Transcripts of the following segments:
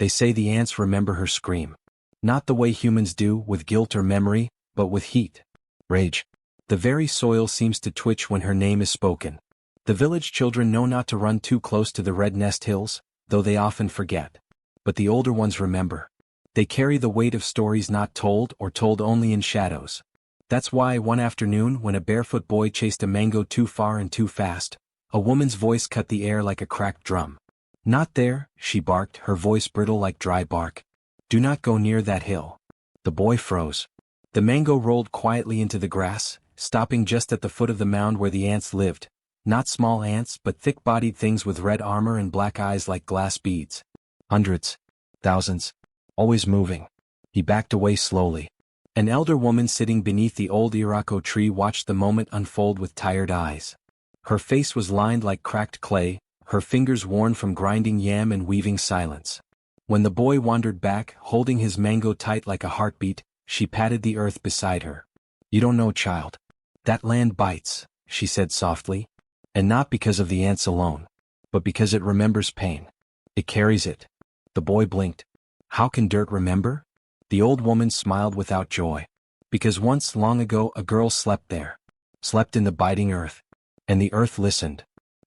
They say the ants remember her scream. Not the way humans do, with guilt or memory, but with heat. Rage. The very soil seems to twitch when her name is spoken. The village children know not to run too close to the red nest hills, though they often forget. But the older ones remember. They carry the weight of stories not told or told only in shadows. That's why one afternoon when a barefoot boy chased a mango too far and too fast, a woman's voice cut the air like a cracked drum. "Not there," she barked, her voice brittle like dry bark. "Do not go near that hill." The boy froze. The mango rolled quietly into the grass, stopping just at the foot of the mound where the ants lived. Not small ants, but thick-bodied things with red armor and black eyes like glass beads. Hundreds. Thousands. Always moving. He backed away slowly. An elder woman sitting beneath the old Irako tree watched the moment unfold with tired eyes. Her face was lined like cracked clay, her fingers worn from grinding yam and weaving silence. When the boy wandered back, holding his mango tight like a heartbeat, she patted the earth beside her. "You don't know, child. That land bites," she said softly. "And not because of the ants alone, but because it remembers pain. It carries it." The boy blinked. "How can dirt remember?" The old woman smiled without joy. "Because once long ago a girl slept there. Slept in the biting earth. And the earth listened."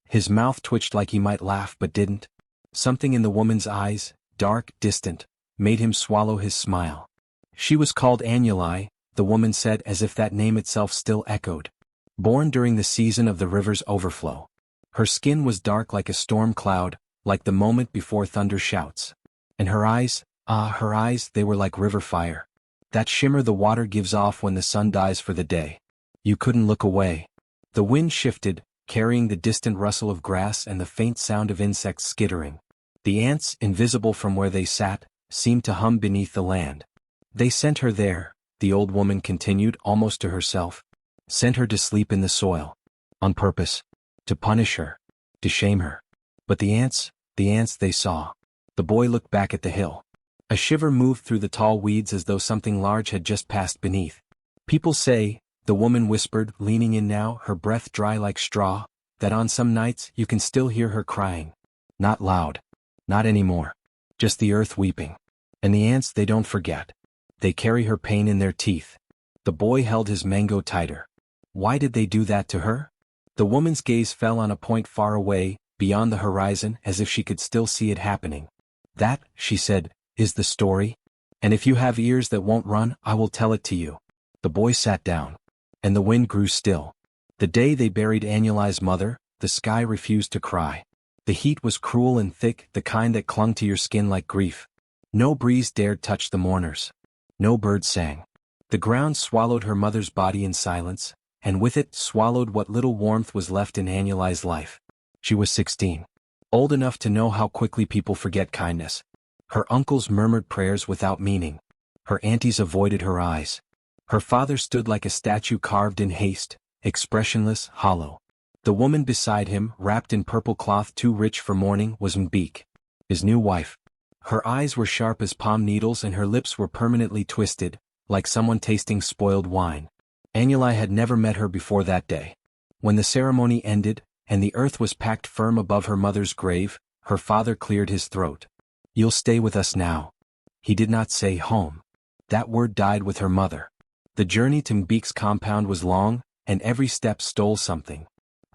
His mouth twitched like he might laugh but didn't. Something in the woman's eyes, dark, distant, made him swallow his smile. "She was called Annuli," the woman said as if that name itself still echoed. "Born during the season of the river's overflow. Her skin was dark like a storm cloud, like the moment before thunder shouts. And her eyes, her eyes, they were like river fire. That shimmer the water gives off when the sun dies for the day. You couldn't look away." The wind shifted, carrying the distant rustle of grass and the faint sound of insects skittering. The ants, invisible from where they sat, seemed to hum beneath the land. "They sent her there," the old woman continued almost to herself. "Sent her to sleep in the soil. On purpose. To punish her. To shame her. But the ants they saw." The boy looked back at the hill. A shiver moved through the tall weeds as though something large had just passed beneath. "People say," the woman whispered, leaning in now, her breath dry like straw, "that on some nights you can still hear her crying. Not loud. Not anymore. Just the earth weeping. And the ants, they don't forget. They carry her pain in their teeth." The boy held his mango tighter. Why did they do that to her? The woman's gaze fell on a point far away, beyond the horizon, as if she could still see it happening. "That," she said, "is the story. And if you have ears that won't run, I will tell it to you." The boy sat down. And the wind grew still. The day they buried Annuli's mother, the sky refused to cry. The heat was cruel and thick, the kind that clung to your skin like grief. No breeze dared touch the mourners. No bird sang. The ground swallowed her mother's body in silence, and with it swallowed what little warmth was left in Annuli's life. She was 16. Old enough to know how quickly people forget kindness. Her uncles murmured prayers without meaning. Her aunties avoided her eyes. Her father stood like a statue carved in haste, expressionless, hollow. The woman beside him, wrapped in purple cloth too rich for mourning, was Mbik, his new wife. Her eyes were sharp as palm needles and her lips were permanently twisted, like someone tasting spoiled wine. Annuli had never met her before that day. When the ceremony ended, and the earth was packed firm above her mother's grave, her father cleared his throat. "You'll stay with us now." He did not say home. That word died with her mother. The journey to Mbik's compound was long, and every step stole something.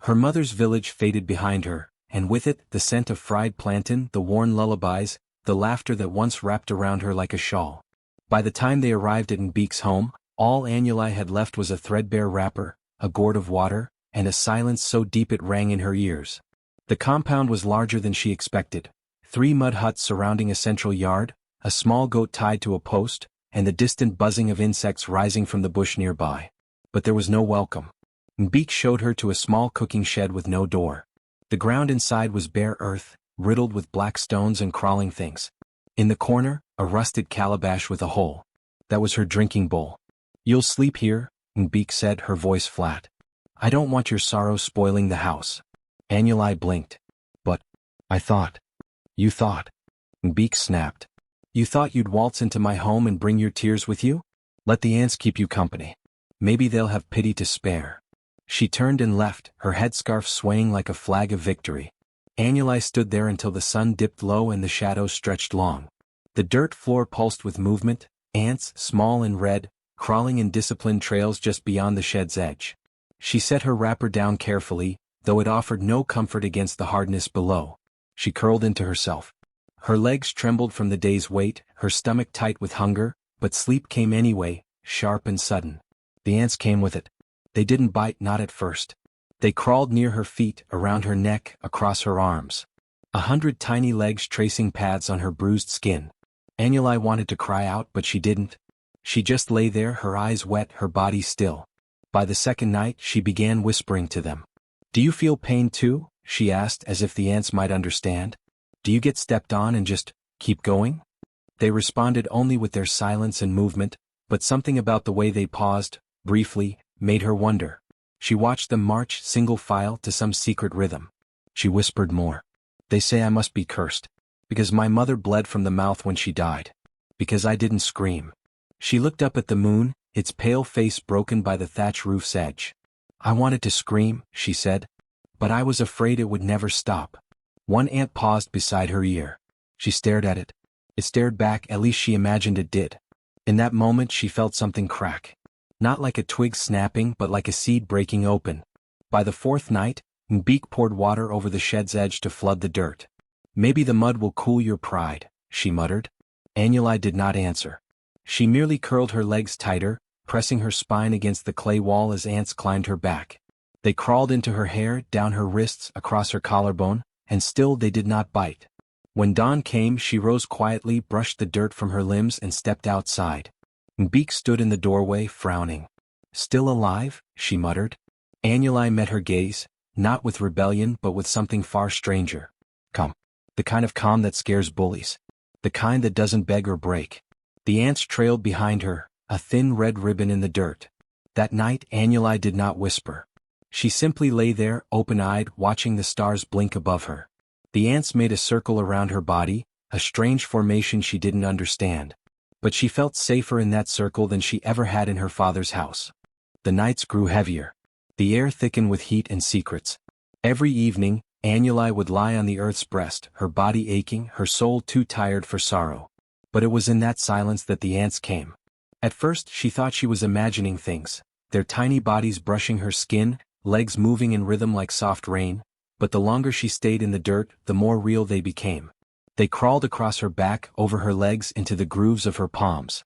Her mother's village faded behind her, and with it the scent of fried plantain, the worn lullabies, the laughter that once wrapped around her like a shawl. By the time they arrived at Mbik's home, all Annuli had left was a threadbare wrapper, a gourd of water, and a silence so deep it rang in her ears. The compound was larger than she expected. 3 mud huts surrounding a central yard, a small goat tied to a post, and the distant buzzing of insects rising from the bush nearby. But there was no welcome. Mbik showed her to a small cooking shed with no door. The ground inside was bare earth, riddled with black stones and crawling things. In the corner, a rusted calabash with a hole. That was her drinking bowl. "You'll sleep here," Mbik said, her voice flat. "I don't want your sorrow spoiling the house." Annuli blinked. "But, I thought." "You thought?" Mbik snapped. "You thought you'd waltz into my home and bring your tears with you? Let the ants keep you company. Maybe they'll have pity to spare." She turned and left, her headscarf swaying like a flag of victory. Annuli stood there until the sun dipped low and the shadows stretched long. The dirt floor pulsed with movement, ants, small and red, crawling in disciplined trails just beyond the shed's edge. She set her wrapper down carefully, though it offered no comfort against the hardness below. She curled into herself. Her legs trembled from the day's weight, her stomach tight with hunger, but sleep came anyway, sharp and sudden. The ants came with it. They didn't bite, not at first. They crawled near her feet, around her neck, across her arms. 100 tiny legs tracing paths on her bruised skin. Annuli wanted to cry out, but she didn't. She just lay there, her eyes wet, her body still. By the second night, she began whispering to them. "Do you feel pain too?" she asked, as if the ants might understand. "Do you get stepped on and just keep going?" They responded only with their silence and movement, but something about the way they paused, briefly, made her wonder. She watched them march single file to some secret rhythm. She whispered more. "They say I must be cursed. Because my mother bled from the mouth when she died. Because I didn't scream." She looked up at the moon, its pale face broken by the thatch roof's edge. "I wanted to scream," she said, "but I was afraid it would never stop." One ant paused beside her ear. She stared at it. It stared back, at least she imagined it did. In that moment she felt something crack. Not like a twig snapping, but like a seed breaking open. By the fourth night, Mbeek poured water over the shed's edge to flood the dirt. "Maybe the mud will cool your pride," she muttered. Annuli did not answer. She merely curled her legs tighter, pressing her spine against the clay wall as ants climbed her back. They crawled into her hair, down her wrists, across her collarbone, and still they did not bite. When dawn came, she rose quietly, brushed the dirt from her limbs, and stepped outside. Mbeek stood in the doorway, frowning. "Still alive?" she muttered. Annuli met her gaze, not with rebellion but with something far stranger. Calm. The kind of calm that scares bullies. The kind that doesn't beg or break. The ants trailed behind her, a thin red ribbon in the dirt. That night Annuli did not whisper. She simply lay there, open-eyed, watching the stars blink above her. The ants made a circle around her body, a strange formation she didn't understand. But she felt safer in that circle than she ever had in her father's house. The nights grew heavier. The air thickened with heat and secrets. Every evening, Annuli would lie on the earth's breast, her body aching, her soul too tired for sorrow. But it was in that silence that the ants came. At first she thought she was imagining things, their tiny bodies brushing her skin, legs moving in rhythm like soft rain, but the longer she stayed in the dirt, the more real they became. They crawled across her back, over her legs, into the grooves of her palms.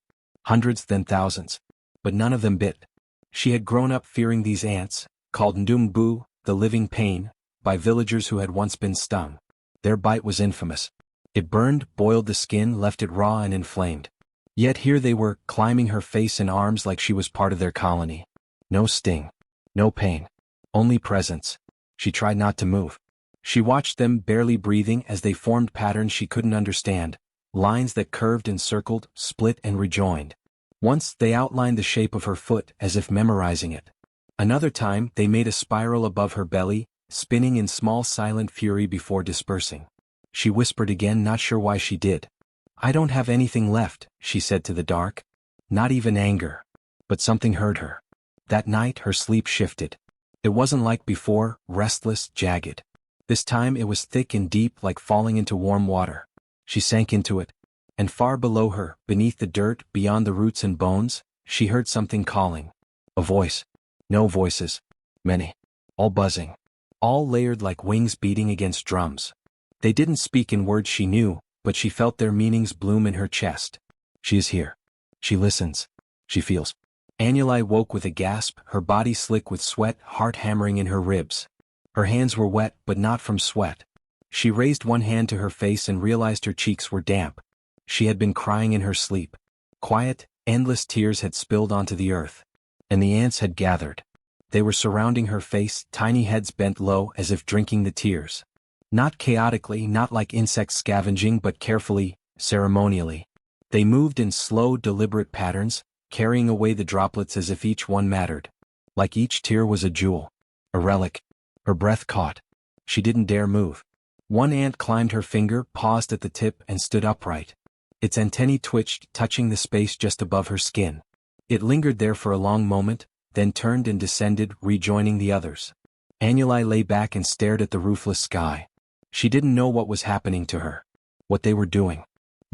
Hundreds, then thousands. But none of them bit. She had grown up fearing these ants, called Ndumbu, the living pain, by villagers who had once been stung. Their bite was infamous. It burned, boiled the skin, left it raw and inflamed. Yet here they were, climbing her face and arms like she was part of their colony. No sting. No pain. Only presence. She tried not to move. She watched them, barely breathing, as they formed patterns she couldn't understand, lines that curved and circled, split and rejoined. Once they outlined the shape of her foot, as if memorizing it. Another time they made a spiral above her belly, spinning in small silent fury before dispersing. She whispered again, not sure why she did. "I don't have anything left," she said to the dark. Not even anger. But something hurt her. That night her sleep shifted. It wasn't like before, restless, jagged. This time it was thick and deep, like falling into warm water. She sank into it. And far below her, beneath the dirt, beyond the roots and bones, she heard something calling. A voice. No voices. Many. All buzzing. All layered like wings beating against drums. They didn't speak in words she knew, but she felt their meanings bloom in her chest. She is here. She listens. She feels. Annuli woke with a gasp, her body slick with sweat, heart hammering in her ribs. Her hands were wet, but not from sweat. She raised one hand to her face and realized her cheeks were damp. She had been crying in her sleep. Quiet, endless tears had spilled onto the earth. And the ants had gathered. They were surrounding her face, tiny heads bent low as if drinking the tears. Not chaotically, not like insects scavenging, but carefully, ceremonially. They moved in slow, deliberate patterns, carrying away the droplets as if each one mattered. Like each tear was a jewel. A relic. Her breath caught. She didn't dare move. One ant climbed her finger, paused at the tip, and stood upright. Its antennae twitched, touching the space just above her skin. It lingered there for a long moment, then turned and descended, rejoining the others. Annuli lay back and stared at the roofless sky. She didn't know what was happening to her. What they were doing.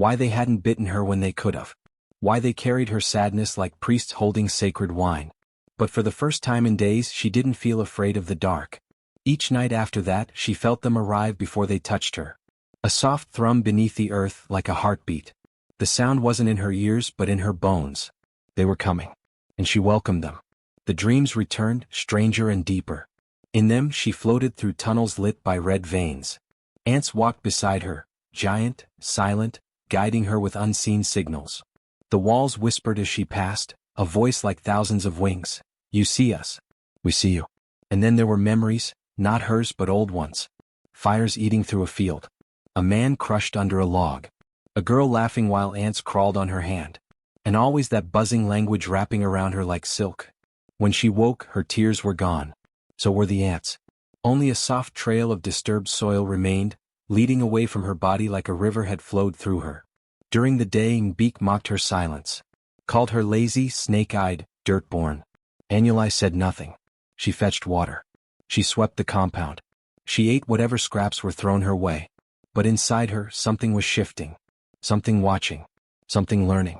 Why they hadn't bitten her when they could have. Why they carried her sadness like priests holding sacred wine. But for the first time in days she didn't feel afraid of the dark. Each night after that she felt them arrive before they touched her. A soft thrum beneath the earth like a heartbeat. The sound wasn't in her ears but in her bones. They were coming. And she welcomed them. The dreams returned, stranger and deeper. In them she floated through tunnels lit by red veins. Ants walked beside her, giant, silent, guiding her with unseen signals. The walls whispered as she passed, a voice like thousands of wings. You see us. We see you. And then there were memories, not hers but old ones. Fires eating through a field. A man crushed under a log. A girl laughing while ants crawled on her hand. And always that buzzing language wrapping around her like silk. When she woke, her tears were gone. So were the ants. Only a soft trail of disturbed soil remained, leading away from her body like a river had flowed through her. During the day Mbeek mocked her silence. Called her lazy, snake-eyed, dirt-born. Anuli said nothing. She fetched water. She swept the compound. She ate whatever scraps were thrown her way. But inside her something was shifting. Something watching. Something learning.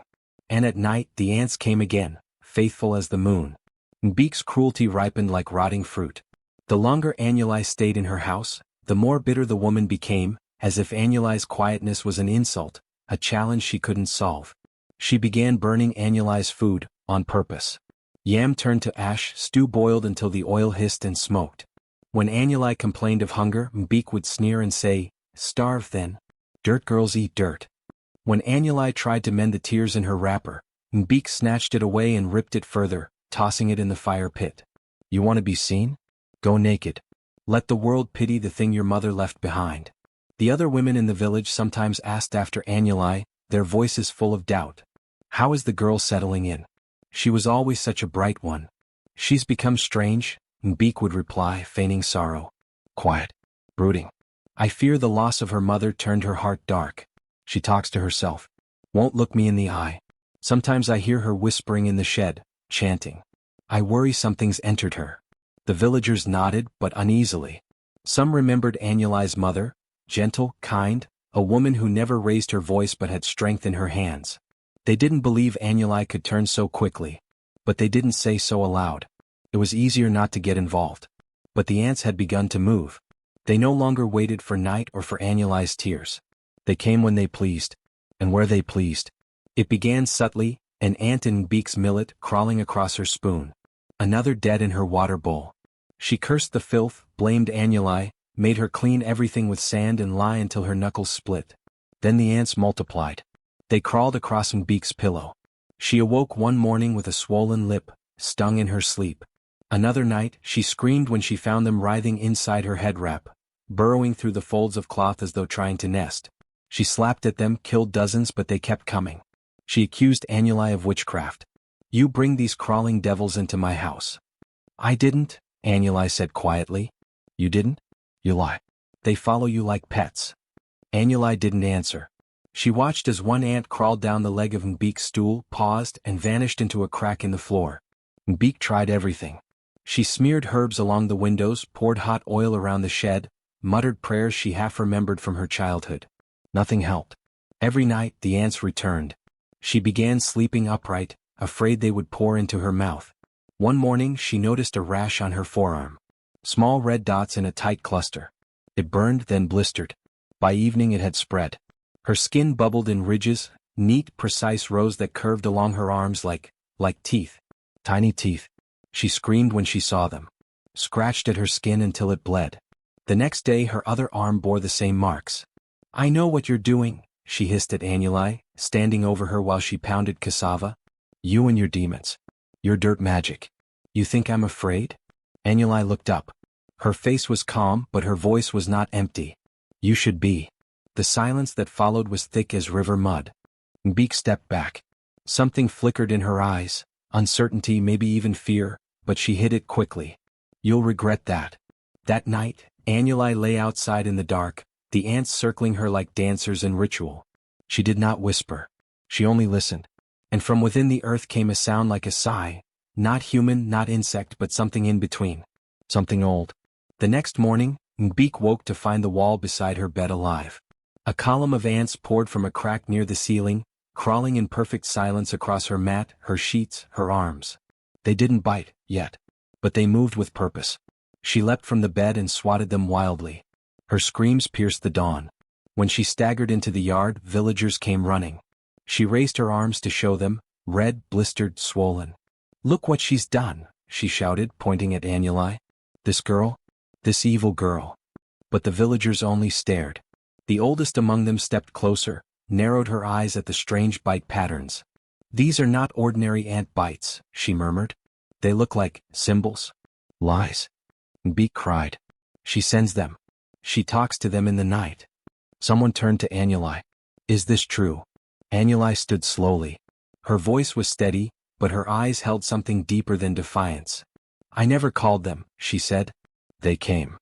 And at night the ants came again, faithful as the moon. Mbeek's cruelty ripened like rotting fruit. The longer Anuli stayed in her house, the more bitter the woman became, as if Anuli's quietness was an insult, a challenge she couldn't solve. She began burning Anuli's food, on purpose. Yam turned to ash, stew boiled until the oil hissed and smoked. When Anuli complained of hunger, Mbeek would sneer and say, "Starve then. Dirt girls eat dirt." When Anuli tried to mend the tears in her wrapper, Mbeek snatched it away and ripped it further, tossing it in the fire pit. You want to be seen? Go naked. Let the world pity the thing your mother left behind. The other women in the village sometimes asked after Anuli, their voices full of doubt. How is the girl settling in? She was always such a bright one. She's become strange, Mbeek would reply, feigning sorrow. Quiet. Brooding. I fear the loss of her mother turned her heart dark. She talks to herself. Won't look me in the eye. Sometimes I hear her whispering in the shed, chanting. I worry something's entered her. The villagers nodded, but uneasily. Some remembered Anuli's mother, gentle, kind, a woman who never raised her voice but had strength in her hands. They didn't believe Anuli could turn so quickly. But they didn't say so aloud. It was easier not to get involved. But the ants had begun to move. They no longer waited for night or for Anuli's tears. They came when they pleased. And where they pleased. It began subtly, an ant in Mbeek's millet crawling across her spoon. Another dead in her water bowl. She cursed the filth, blamed Anuli, made her clean everything with sand and lie until her knuckles split. Then the ants multiplied. They crawled across Mbeek's pillow. She awoke one morning with a swollen lip, stung in her sleep. Another night, she screamed when she found them writhing inside her head wrap, burrowing through the folds of cloth as though trying to nest. She slapped at them, killed dozens, but they kept coming. She accused Anuli of witchcraft. You bring these crawling devils into my house. I didn't, Anuli said quietly. You didn't? You lie. They follow you like pets. Anuli didn't answer. She watched as one ant crawled down the leg of Mbeek's stool, paused, and vanished into a crack in the floor. Mbeek tried everything. She smeared herbs along the windows, poured hot oil around the shed, muttered prayers she half remembered from her childhood. Nothing helped. Every night the ants returned. She began sleeping upright, afraid they would pour into her mouth. One morning she noticed a rash on her forearm. Small red dots in a tight cluster. It burned, then blistered. By evening it had spread. Her skin bubbled in ridges, neat, precise rows that curved along her arms like teeth. Tiny teeth. She screamed when she saw them. Scratched at her skin until it bled. The next day her other arm bore the same marks. I know what you're doing, she hissed at Anuli, standing over her while she pounded cassava. You and your demons. Your dirt magic. You think I'm afraid? Anuli looked up. Her face was calm, but her voice was not empty. You should be. The silence that followed was thick as river mud. Mbeek stepped back. Something flickered in her eyes, uncertainty, maybe even fear, but she hid it quickly. You'll regret that. That night, Anuli lay outside in the dark, the ants circling her like dancers in ritual. She did not whisper. She only listened. And from within the earth came a sound like a sigh, not human, not insect, but something in between. Something old. The next morning, Mbeek woke to find the wall beside her bed alive. A column of ants poured from a crack near the ceiling, crawling in perfect silence across her mat, her sheets, her arms. They didn't bite, yet. But they moved with purpose. She leapt from the bed and swatted them wildly. Her screams pierced the dawn. When she staggered into the yard, villagers came running. She raised her arms to show them, red, blistered, swollen. "Look what she's done," she shouted, pointing at Annuli. "This girl? This evil girl." But the villagers only stared. The oldest among them stepped closer, narrowed her eyes at the strange bite patterns. "These are not ordinary ant bites," she murmured. "They look like symbols." "Lies," Beak cried. "She sends them. She talks to them in the night." Someone turned to Annuli. "Is this true?" Annuli stood slowly. Her voice was steady, but her eyes held something deeper than defiance. "I never called them," she said. "They came."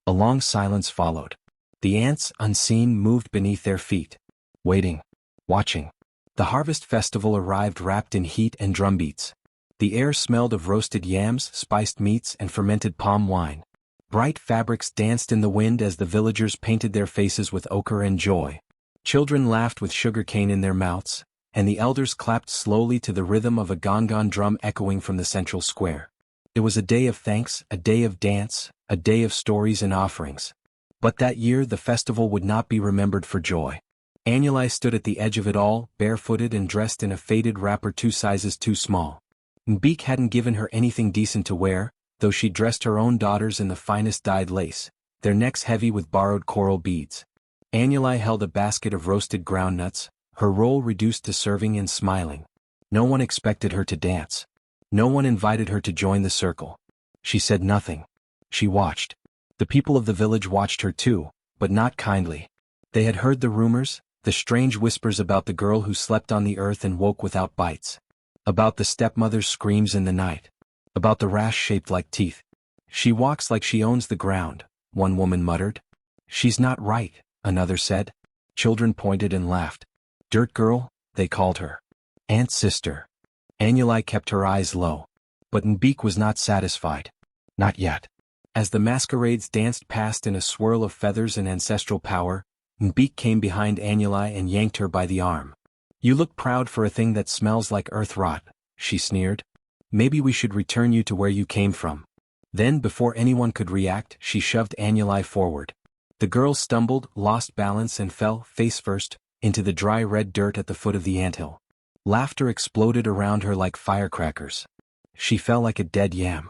A long silence followed. The ants, unseen, moved beneath their feet. Waiting. Watching. The harvest festival arrived wrapped in heat and drumbeats. The air smelled of roasted yams, spiced meats, and fermented palm wine. Bright fabrics danced in the wind as the villagers painted their faces with ochre and joy. Children laughed with sugar cane in their mouths, and the elders clapped slowly to the rhythm of a gong drum echoing from the central square. It was a day of thanks, a day of dance, a day of stories and offerings. But that year the festival would not be remembered for joy. Annuli stood at the edge of it all, barefooted and dressed in a faded wrapper 2 sizes too small. Beak hadn't given her anything decent to wear, though she dressed her own daughters in the finest dyed lace, their necks heavy with borrowed coral beads. Annuli held a basket of roasted groundnuts, her role reduced to serving and smiling. No one expected her to dance. No one invited her to join the circle. She said nothing. She watched. The people of the village watched her too, but not kindly. They had heard the rumors, the strange whispers about the girl who slept on the earth and woke without bites. About the stepmother's screams in the night. About the rash shaped like teeth. "She walks like she owns the ground," one woman muttered. "She's not right," another said. Children pointed and laughed. "Dirt girl," they called her. "Ant sister." Annuli kept her eyes low. But Beak was not satisfied. Not yet. As the masquerades danced past in a swirl of feathers and ancestral power, Beak came behind Annuli and yanked her by the arm. "You look proud for a thing that smells like earth rot," she sneered. "Maybe we should return you to where you came from." Then, before anyone could react, she shoved Annuli forward. The girl stumbled, lost balance and fell, face first, into the dry red dirt at the foot of the anthill. Laughter exploded around her like firecrackers. She fell like a dead yam.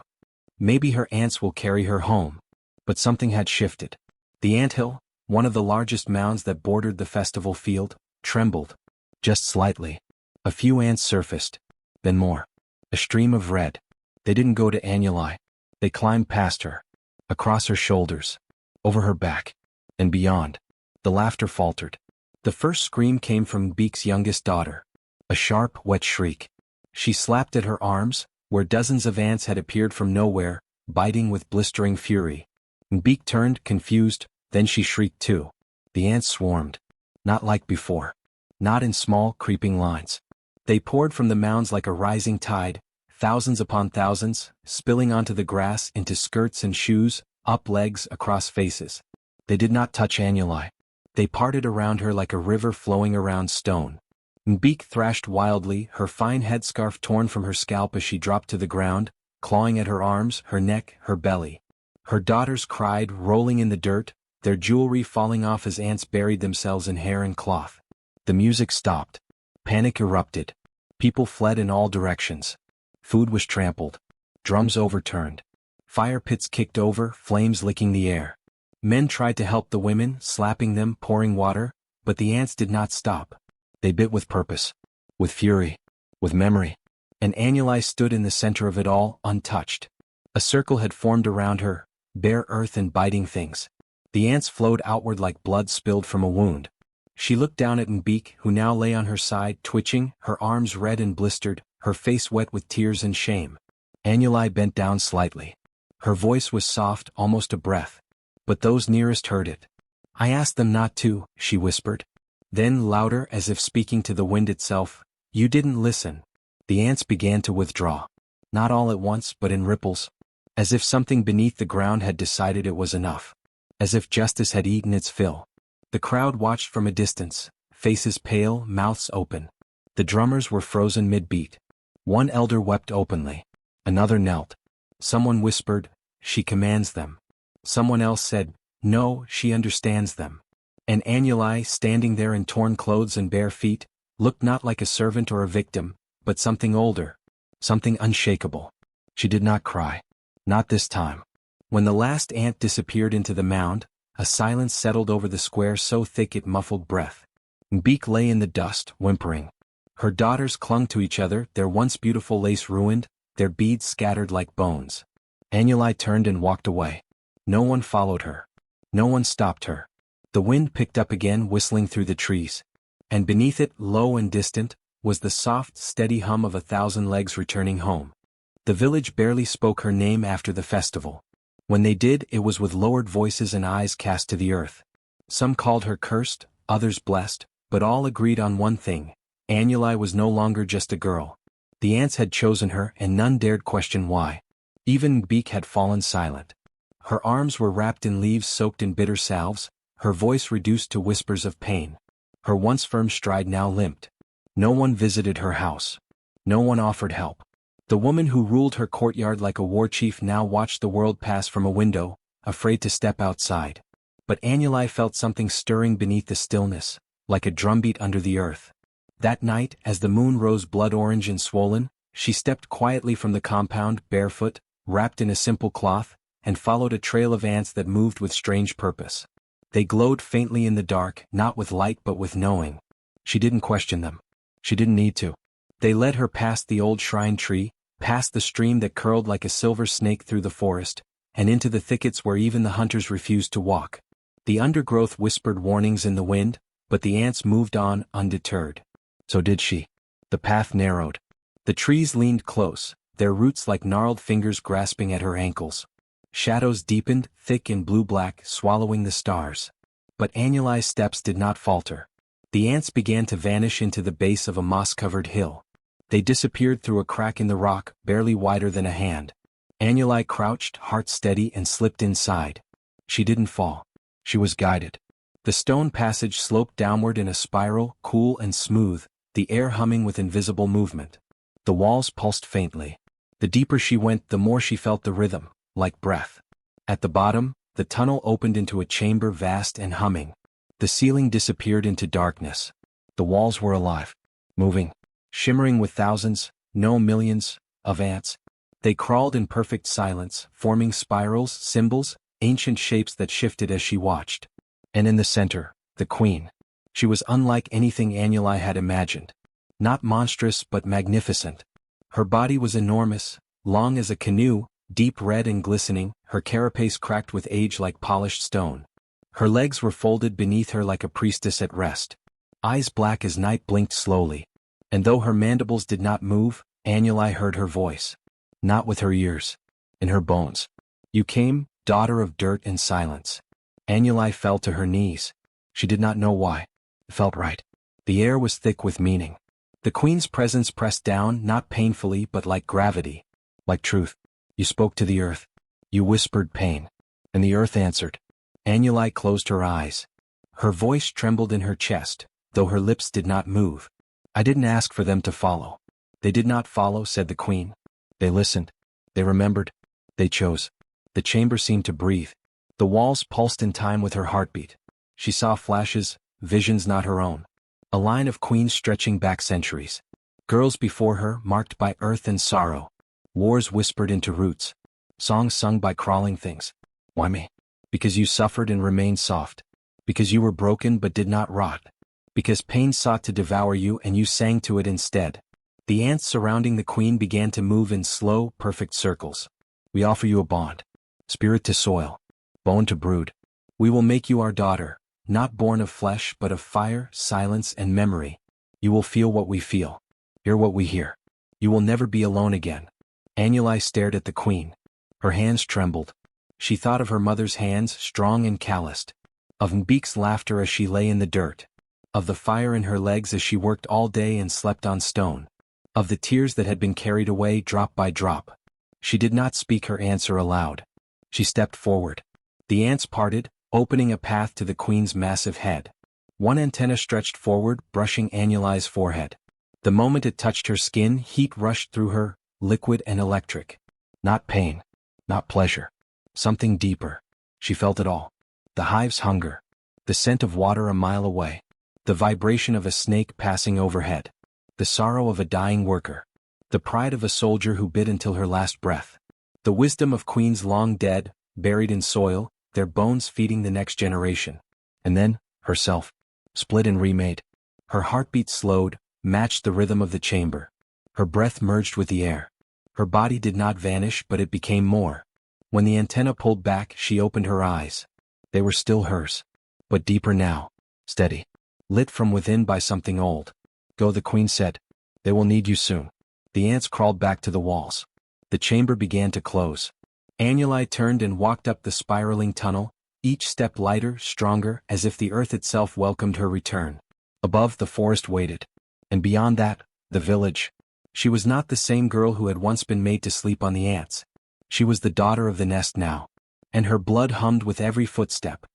Maybe her ants will carry her home. But something had shifted. The anthill, one of the largest mounds that bordered the festival field, trembled. Just slightly. A few ants surfaced. Then more. A stream of red. They didn't go to Annuli. They climbed past her. Across her shoulders. Over her back. And beyond. The laughter faltered. The first scream came from Beak's youngest daughter. A sharp, wet shriek. She slapped at her arms, where dozens of ants had appeared from nowhere, biting with blistering fury. Beak turned, confused, then she shrieked too. The ants swarmed. Not like before. Not in small, creeping lines. They poured from the mounds like a rising tide, thousands upon thousands, spilling onto the grass, into skirts and shoes, up legs, across faces. They did not touch Annuli. They parted around her like a river flowing around stone. Beak thrashed wildly, her fine headscarf torn from her scalp as she dropped to the ground, clawing at her arms, her neck, her belly. Her daughters cried, rolling in the dirt, their jewelry falling off as ants buried themselves in hair and cloth. The music stopped. Panic erupted. People fled in all directions. Food was trampled. Drums overturned. Fire pits kicked over, flames licking the air. Men tried to help the women, slapping them, pouring water, but the ants did not stop. They bit with purpose. With fury. With memory. And Annuli stood in the center of it all, untouched. A circle had formed around her, bare earth and biting things. The ants flowed outward like blood spilled from a wound. She looked down at Beak, who now lay on her side, twitching, her arms red and blistered, her face wet with tears and shame. Annuli bent down slightly. Her voice was soft, almost a breath. But those nearest heard it. "I asked them not to," she whispered. Then, louder, as if speaking to the wind itself, "You didn't listen." The ants began to withdraw. Not all at once, but in ripples. As if something beneath the ground had decided it was enough. As if justice had eaten its fill. The crowd watched from a distance, faces pale, mouths open. The drummers were frozen mid-beat. One elder wept openly. Another knelt. Someone whispered, "She commands them." Someone else said, "No, she understands them." And Annuli, standing there in torn clothes and bare feet, looked not like a servant or a victim, but something older, something unshakable. She did not cry. Not this time. When the last ant disappeared into the mound, a silence settled over the square so thick it muffled breath. Beak lay in the dust, whimpering. Her daughters clung to each other, their once beautiful lace ruined, their beads scattered like bones. Annuli turned and walked away. No one followed her. No one stopped her. The wind picked up again, whistling through the trees. And beneath it, low and distant, was the soft, steady hum of 1,000 legs returning home. The village barely spoke her name after the festival. When they did, it was with lowered voices and eyes cast to the earth. Some called her cursed, others blessed, but all agreed on one thing: Annuli was no longer just a girl. The ants had chosen her, and none dared question why. Even Beak had fallen silent. Her arms were wrapped in leaves soaked in bitter salves, her voice reduced to whispers of pain. Her once firm stride now limped. No one visited her house. No one offered help. The woman who ruled her courtyard like a war chief now watched the world pass from a window, afraid to step outside. But Annuli felt something stirring beneath the stillness, like a drumbeat under the earth. That night, as the moon rose blood orange and swollen, she stepped quietly from the compound, barefoot, wrapped in a simple cloth, and followed a trail of ants that moved with strange purpose. They glowed faintly in the dark, not with light but with knowing. She didn't question them. She didn't need to. They led her past the old shrine tree, past the stream that curled like a silver snake through the forest, and into the thickets where even the hunters refused to walk. The undergrowth whispered warnings in the wind, but the ants moved on undeterred. So did she. The path narrowed. The trees leaned close, their roots like gnarled fingers grasping at her ankles. Shadows deepened, thick and blue-black, swallowing the stars. But Annuli's steps did not falter. The ants began to vanish into the base of a moss-covered hill. They disappeared through a crack in the rock, barely wider than a hand. Annuli crouched, heart steady, and slipped inside. She didn't fall. She was guided. The stone passage sloped downward in a spiral, cool and smooth, the air humming with invisible movement. The walls pulsed faintly. The deeper she went, the more she felt the rhythm, like breath. At the bottom, the tunnel opened into a chamber vast and humming. The ceiling disappeared into darkness. The walls were alive, moving, shimmering with thousands, no millions, of ants. They crawled in perfect silence, forming spirals, symbols, ancient shapes that shifted as she watched. And in the center, the queen. She was unlike anything Annuli had imagined. Not monstrous but magnificent. Her body was enormous, long as a canoe, deep red and glistening, her carapace cracked with age like polished stone. Her legs were folded beneath her like a priestess at rest. Eyes black as night blinked slowly. And though her mandibles did not move, Annuli heard her voice. Not with her ears. In her bones. You came, daughter of dirt and silence. Annuli fell to her knees. She did not know why. It felt right. The air was thick with meaning. The queen's presence pressed down, not painfully but like gravity. Like truth. You spoke to the earth. You whispered pain. And the earth answered. Annuli closed her eyes. Her voice trembled in her chest, though her lips did not move. I didn't ask for them to follow. They did not follow, said the queen. They listened. They remembered. They chose. The chamber seemed to breathe. The walls pulsed in time with her heartbeat. She saw flashes, visions not her own. A line of queens stretching back centuries. Girls before her, marked by earth and sorrow. Wars whispered into roots. Songs sung by crawling things. Why me? Because you suffered and remained soft. Because you were broken but did not rot. Because pain sought to devour you and you sang to it instead. The ants surrounding the queen began to move in slow, perfect circles. We offer you a bond. Spirit to soil. Bone to brood. We will make you our daughter, not born of flesh but of fire, silence and memory. You will feel what we feel. Hear what we hear. You will never be alone again. Annuli stared at the queen. Her hands trembled. She thought of her mother's hands, strong and calloused. Of Mbeek's laughter as she lay in the dirt. Of the fire in her legs as she worked all day and slept on stone. Of the tears that had been carried away drop by drop. She did not speak her answer aloud. She stepped forward. The ants parted, opening a path to the queen's massive head. One antenna stretched forward, brushing Annulai's forehead. The moment it touched her skin, heat rushed through her, liquid and electric. Not pain. Not pleasure. Something deeper. She felt it all. The hive's hunger. The scent of water a mile away. The vibration of a snake passing overhead. The sorrow of a dying worker. The pride of a soldier who bit until her last breath. The wisdom of queens long dead, buried in soil, their bones feeding the next generation. And then, herself. Split and remade. Her heartbeat slowed, matched the rhythm of the chamber. Her breath merged with the air. Her body did not vanish, but it became more. When the antenna pulled back, she opened her eyes. They were still hers. But deeper now. Steady. Lit from within by something old. Go, the queen said. They will need you soon. The ants crawled back to the walls. The chamber began to close. Annulai turned and walked up the spiraling tunnel, each step lighter, stronger, as if the earth itself welcomed her return. Above, the forest waited. And beyond that, the village. She was not the same girl who had once been made to sleep on the ants. She was the daughter of the nest now. And her blood hummed with every footstep.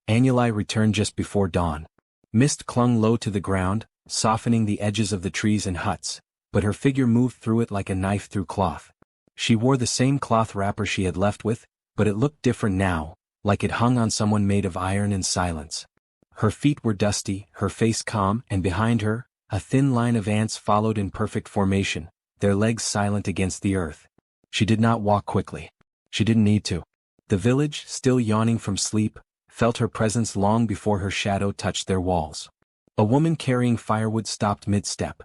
Annulai returned just before dawn. Mist clung low to the ground, softening the edges of the trees and huts, but her figure moved through it like a knife through cloth. She wore the same cloth wrapper she had left with, but it looked different now, like it hung on someone made of iron and silence. Her feet were dusty, her face calm, and behind her, a thin line of ants followed in perfect formation, their legs silent against the earth. She did not walk quickly. She didn't need to. The village, still yawning from sleep, felt her presence long before her shadow touched their walls. A woman carrying firewood stopped mid-step.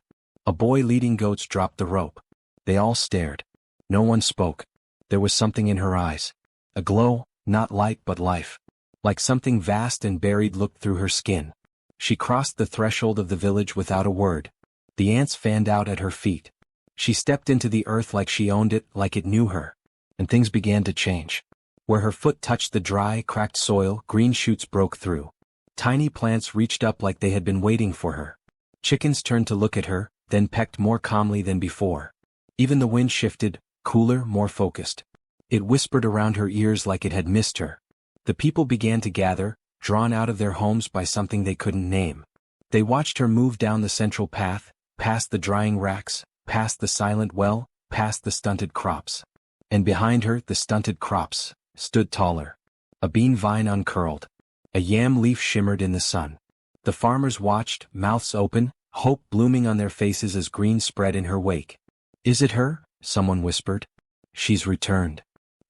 A boy leading goats dropped the rope. They all stared. No one spoke. There was something in her eyes. A glow, not light but life. Like something vast and buried looked through her skin. She crossed the threshold of the village without a word. The ants fanned out at her feet. She stepped into the earth like she owned it, like it knew her. And things began to change. Where her foot touched the dry, cracked soil, green shoots broke through. Tiny plants reached up like they had been waiting for her. Chickens turned to look at her, then pecked more calmly than before. Even the wind shifted, cooler, more focused. It whispered around her ears like it had missed her. The people began to gather, drawn out of their homes by something they couldn't name. They watched her move down the central path, past the drying racks, past the silent well, past the stunted crops. And behind her, the stunted crops stood taller. A bean vine uncurled. A yam leaf shimmered in the sun. The farmers watched, mouths open, hope blooming on their faces as green spread in her wake. Is it her? Someone whispered. She's returned.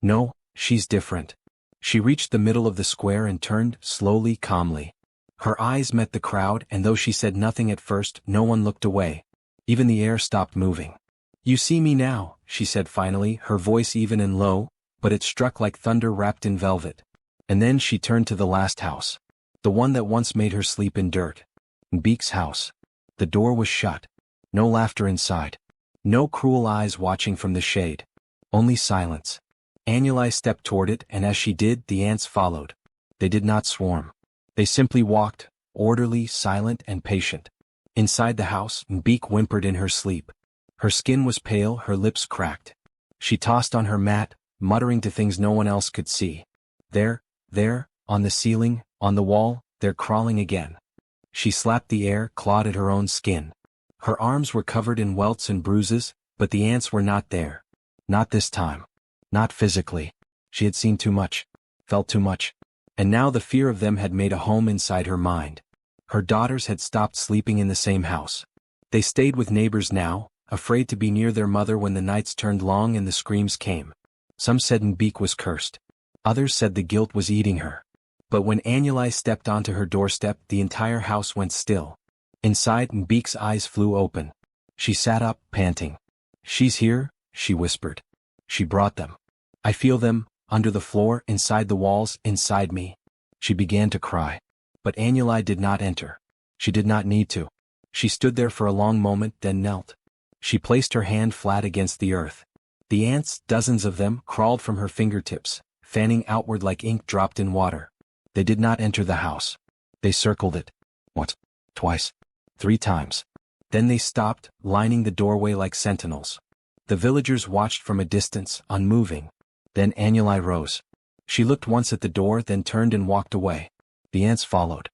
No, she's different. She reached the middle of the square and turned, slowly, calmly. Her eyes met the crowd, and though she said nothing at first, no one looked away. Even the air stopped moving. You see me now, she said finally, her voice even and low, but it struck like thunder wrapped in velvet. And then she turned to the last house. The one that once made her sleep in dirt. Beek's house. The door was shut. No laughter inside. No cruel eyes watching from the shade. Only silence. Annulai stepped toward it, and as she did, the ants followed. They did not swarm. They simply walked, orderly, silent, and patient. Inside the house, Beek whimpered in her sleep. Her skin was pale, her lips cracked. She tossed on her mat, muttering to things no one else could see. There, on the ceiling, on the wall, they're crawling again. She slapped the air, clawed at her own skin. Her arms were covered in welts and bruises, but the ants were not there. Not this time. Not physically. She had seen too much. Felt too much. And now the fear of them had made a home inside her mind. Her daughters had stopped sleeping in the same house. They stayed with neighbors now, afraid to be near their mother when the nights turned long and the screams came. Some said Beek was cursed. Others said the guilt was eating her. But when Annulai stepped onto her doorstep, the entire house went still. Inside, Beek's eyes flew open. She sat up, panting. She's here, she whispered. She brought them. I feel them, under the floor, inside the walls, inside me. She began to cry. But Annulai did not enter. She did not need to. She stood there for a long moment, then knelt. She placed her hand flat against the earth. The ants, dozens of them, crawled from her fingertips, fanning outward like ink dropped in water. They did not enter the house. They circled it. Once, twice, 3 times. Then they stopped, lining the doorway like sentinels. The villagers watched from a distance, unmoving. Then Annulai rose. She looked once at the door, then turned and walked away. The ants followed.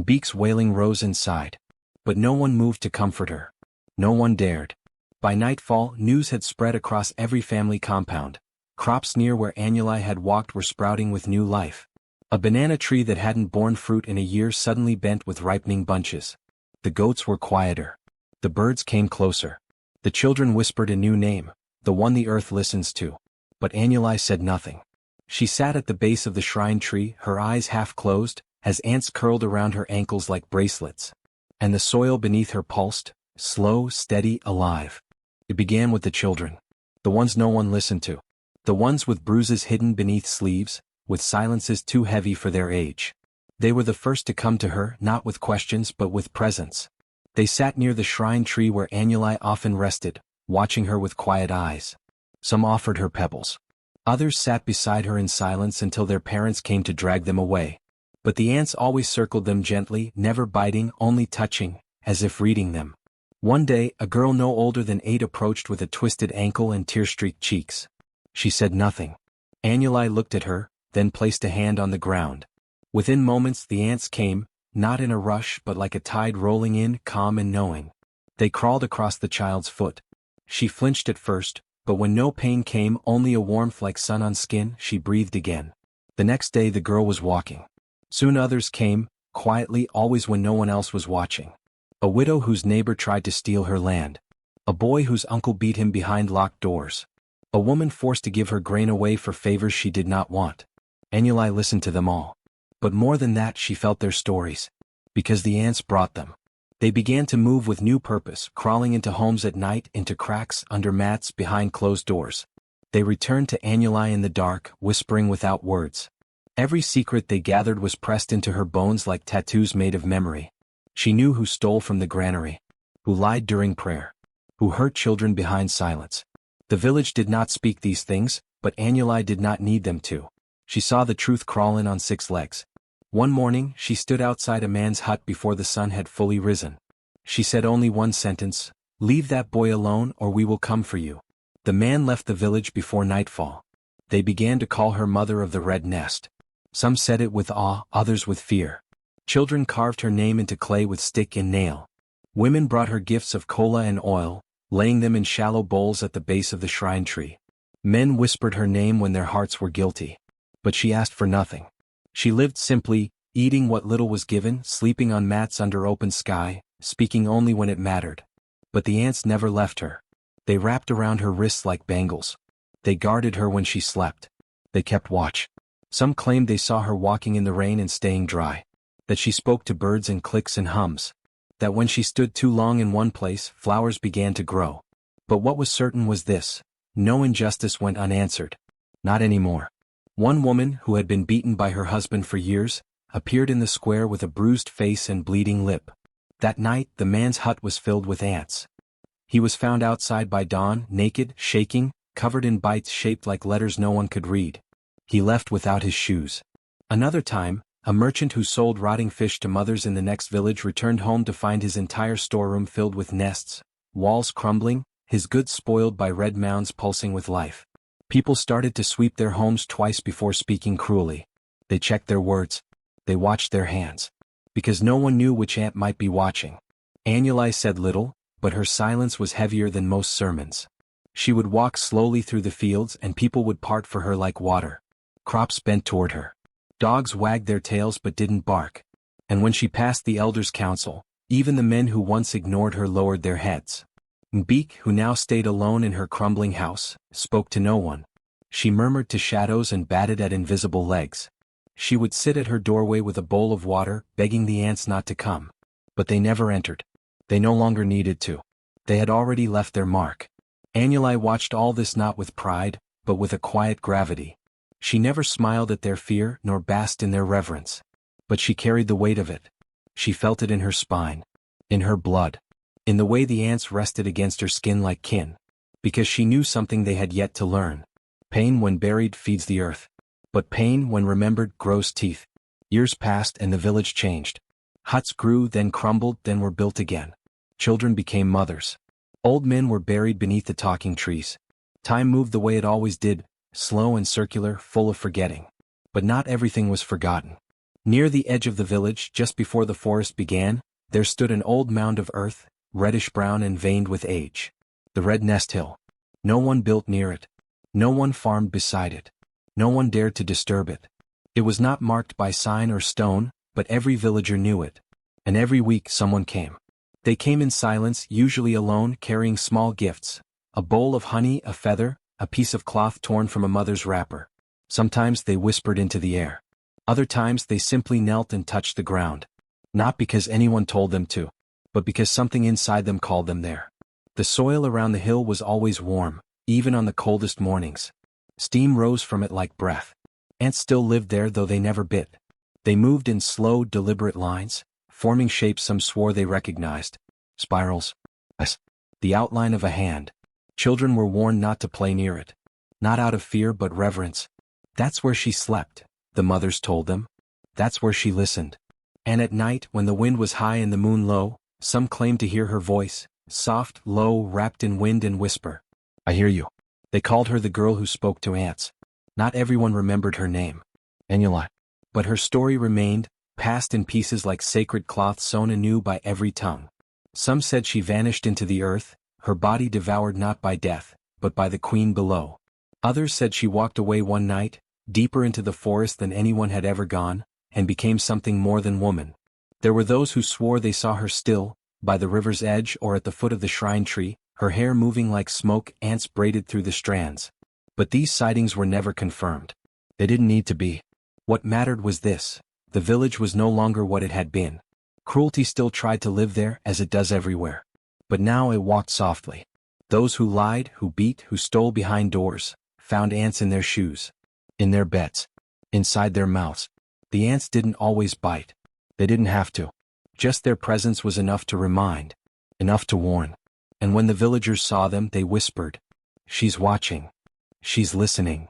Beak's wailing rose inside. But no one moved to comfort her. No one dared. By nightfall, news had spread across every family compound. Crops near where Annuli had walked were sprouting with new life. A banana tree that hadn't borne fruit in a year suddenly bent with ripening bunches. The goats were quieter. The birds came closer. The children whispered a new name, the one the earth listens to. But Annuli said nothing. She sat at the base of the shrine tree, her eyes half closed, as ants curled around her ankles like bracelets. And the soil beneath her pulsed, slow, steady, alive. It began with the children. The ones no one listened to. The ones with bruises hidden beneath sleeves, with silences too heavy for their age. They were the first to come to her, not with questions but with presence. They sat near the shrine tree where Annuli often rested, watching her with quiet eyes. Some offered her pebbles. Others sat beside her in silence until their parents came to drag them away. But the ants always circled them gently, never biting, only touching, as if reading them. One day, a girl no older than 8 approached with a twisted ankle and tear-streaked cheeks. She said nothing. Annuli looked at her, then placed a hand on the ground. Within moments the ants came, not in a rush but like a tide rolling in, calm and knowing. They crawled across the child's foot. She flinched at first, but when no pain came, only a warmth like sun on skin, she breathed again. The next day the girl was walking. Soon others came, quietly, always when no one else was watching. A widow whose neighbor tried to steal her land. A boy whose uncle beat him behind locked doors. A woman forced to give her grain away for favors she did not want. Annuli listened to them all. But more than that, she felt their stories. Because the ants brought them. They began to move with new purpose, crawling into homes at night, into cracks, under mats, behind closed doors. They returned to Annuli in the dark, whispering without words. Every secret they gathered was pressed into her bones like tattoos made of memory. She knew who stole from the granary, who lied during prayer, who hurt children behind silence. The village did not speak these things, but Annuli did not need them to. She saw the truth crawl in on 6 legs. One morning, she stood outside a man's hut before the sun had fully risen. She said only one sentence, "Leave that boy alone or we will come for you." The man left the village before nightfall. They began to call her Mother of the Red Nest. Some said it with awe, others with fear. Children carved her name into clay with stick and nail. Women brought her gifts of cola and oil, laying them in shallow bowls at the base of the shrine tree. Men whispered her name when their hearts were guilty. But she asked for nothing. She lived simply, eating what little was given, sleeping on mats under open sky, speaking only when it mattered. But the ants never left her. They wrapped around her wrists like bangles. They guarded her when she slept. They kept watch. Some claimed they saw her walking in the rain and staying dry. That she spoke to birds in clicks and hums. That when she stood too long in one place, flowers began to grow. But what was certain was this: no injustice went unanswered. Not anymore. One woman, who had been beaten by her husband for years, appeared in the square with a bruised face and bleeding lip. That night, the man's hut was filled with ants. He was found outside by dawn, naked, shaking, covered in bites shaped like letters no one could read. He left without his shoes. Another time, a merchant who sold rotting fish to mothers in the next village returned home to find his entire storeroom filled with nests, walls crumbling, his goods spoiled by red mounds pulsing with life. People started to sweep their homes twice before speaking cruelly. They checked their words. They watched their hands. Because no one knew which ant might be watching. Annuli said little, but her silence was heavier than most sermons. She would walk slowly through the fields and people would part for her like water. Crops bent toward her. Dogs wagged their tails but didn't bark. And when she passed the elders' council, even the men who once ignored her lowered their heads. Beak, who now stayed alone in her crumbling house, spoke to no one. She murmured to shadows and batted at invisible legs. She would sit at her doorway with a bowl of water, begging the ants not to come. But they never entered. They no longer needed to. They had already left their mark. Annuli watched all this not with pride, but with a quiet gravity. She never smiled at their fear nor basked in their reverence. But she carried the weight of it. She felt it in her spine. In her blood. In the way the ants rested against her skin like kin. Because she knew something they had yet to learn. Pain when buried feeds the earth. But pain when remembered grows teeth. Years passed and the village changed. Huts grew, then crumbled, then were built again. Children became mothers. Old men were buried beneath the talking trees. Time moved the way it always did, slow and circular, full of forgetting. But not everything was forgotten. Near the edge of the village, just before the forest began, there stood an old mound of earth, reddish-brown and veined with age. The Red Nest Hill. No one built near it. No one farmed beside it. No one dared to disturb it. It was not marked by sign or stone, but every villager knew it. And every week someone came. They came in silence, usually alone, carrying small gifts. A bowl of honey, a feather, a piece of cloth torn from a mother's wrapper. Sometimes they whispered into the air. Other times they simply knelt and touched the ground. Not because anyone told them to, but because something inside them called them there. The soil around the hill was always warm, even on the coldest mornings. Steam rose from it like breath. Ants still lived there, though they never bit. They moved in slow, deliberate lines, forming shapes some swore they recognized. Spirals. The outline of a hand. Children were warned not to play near it. Not out of fear but reverence. That's where she slept, the mothers told them. That's where she listened. And at night, when the wind was high and the moon low, some claimed to hear her voice, soft, low, wrapped in wind and whisper. I hear you. They called her the girl who spoke to ants. Not everyone remembered her name. Anula. But her story remained, passed in pieces like sacred cloth sewn anew by every tongue. Some said she vanished into the earth, her body devoured not by death, but by the queen below. Others said she walked away one night, deeper into the forest than anyone had ever gone, and became something more than woman. There were those who swore they saw her still, by the river's edge or at the foot of the shrine tree, her hair moving like smoke, ants braided through the strands. But these sightings were never confirmed. They didn't need to be. What mattered was this: the village was no longer what it had been. Cruelty still tried to live there, as it does everywhere. But now it walked softly. Those who lied, who beat, who stole behind doors, found ants in their shoes, in their beds, inside their mouths. The ants didn't always bite. They didn't have to. Just their presence was enough to remind, enough to warn. And when the villagers saw them, they whispered, "She's watching. She's listening.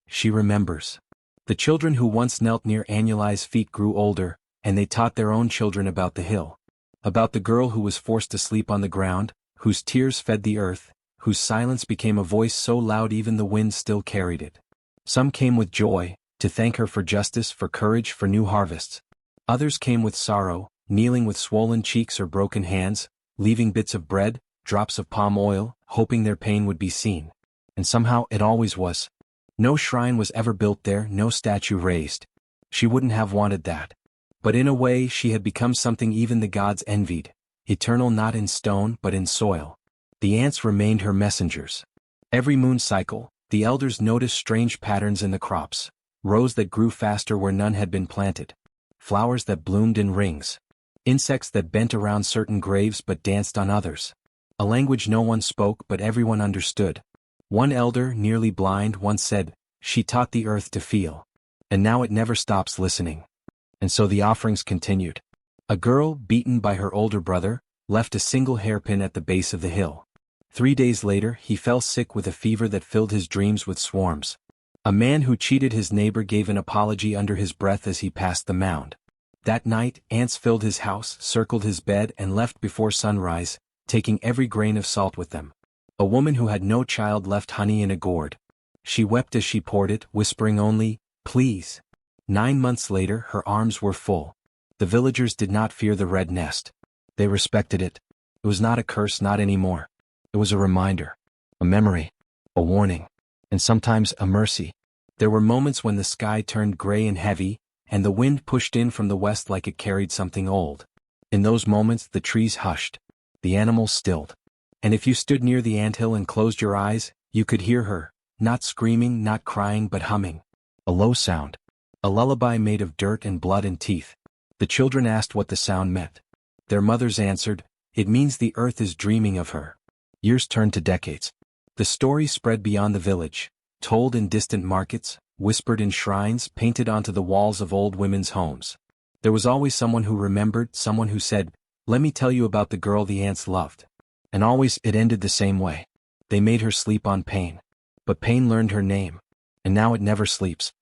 She remembers." The children who once knelt near Anulai's feet grew older, and they taught their own children about the hill. About the girl who was forced to sleep on the ground, whose tears fed the earth, whose silence became a voice so loud even the wind still carried it. Some came with joy, to thank her for justice, for courage, for new harvests. Others came with sorrow, kneeling with swollen cheeks or broken hands, leaving bits of bread, drops of palm oil, hoping their pain would be seen. And somehow it always was. No shrine was ever built there, no statue raised. She wouldn't have wanted that. But in a way she had become something even the gods envied, eternal not in stone but in soil. The ants remained her messengers. Every moon cycle, the elders noticed strange patterns in the crops. Rows that grew faster where none had been planted. Flowers that bloomed in rings. Insects that bent around certain graves but danced on others. A language no one spoke but everyone understood. One elder, nearly blind, once said, "She taught the earth to feel." And now it never stops listening. And so the offerings continued. A girl, beaten by her older brother, left a single hairpin at the base of the hill. 3 days later, he fell sick with a fever that filled his dreams with swarms. A man who cheated his neighbor gave an apology under his breath as he passed the mound. That night, ants filled his house, circled his bed, and left before sunrise, taking every grain of salt with them. A woman who had no child left honey in a gourd. She wept as she poured it, whispering only, "Please." 9 months later, her arms were full. The villagers did not fear the red nest. They respected it. It was not a curse, not anymore. It was a reminder, a memory, a warning, and sometimes a mercy. There were moments when the sky turned gray and heavy, and the wind pushed in from the west like it carried something old. In those moments the trees hushed, the animals stilled. And if you stood near the anthill and closed your eyes, you could hear her, not screaming, not crying, but humming. A low sound. A lullaby made of dirt and blood and teeth. The children asked what the sound meant. Their mothers answered, "It means the earth is dreaming of her." Years turned to decades. The story spread beyond the village, told in distant markets, whispered in shrines, painted onto the walls of old women's homes. There was always someone who remembered, someone who said, "Let me tell you about the girl the ants loved." And always it ended the same way. They made her sleep on pain. But pain learned her name. And now it never sleeps.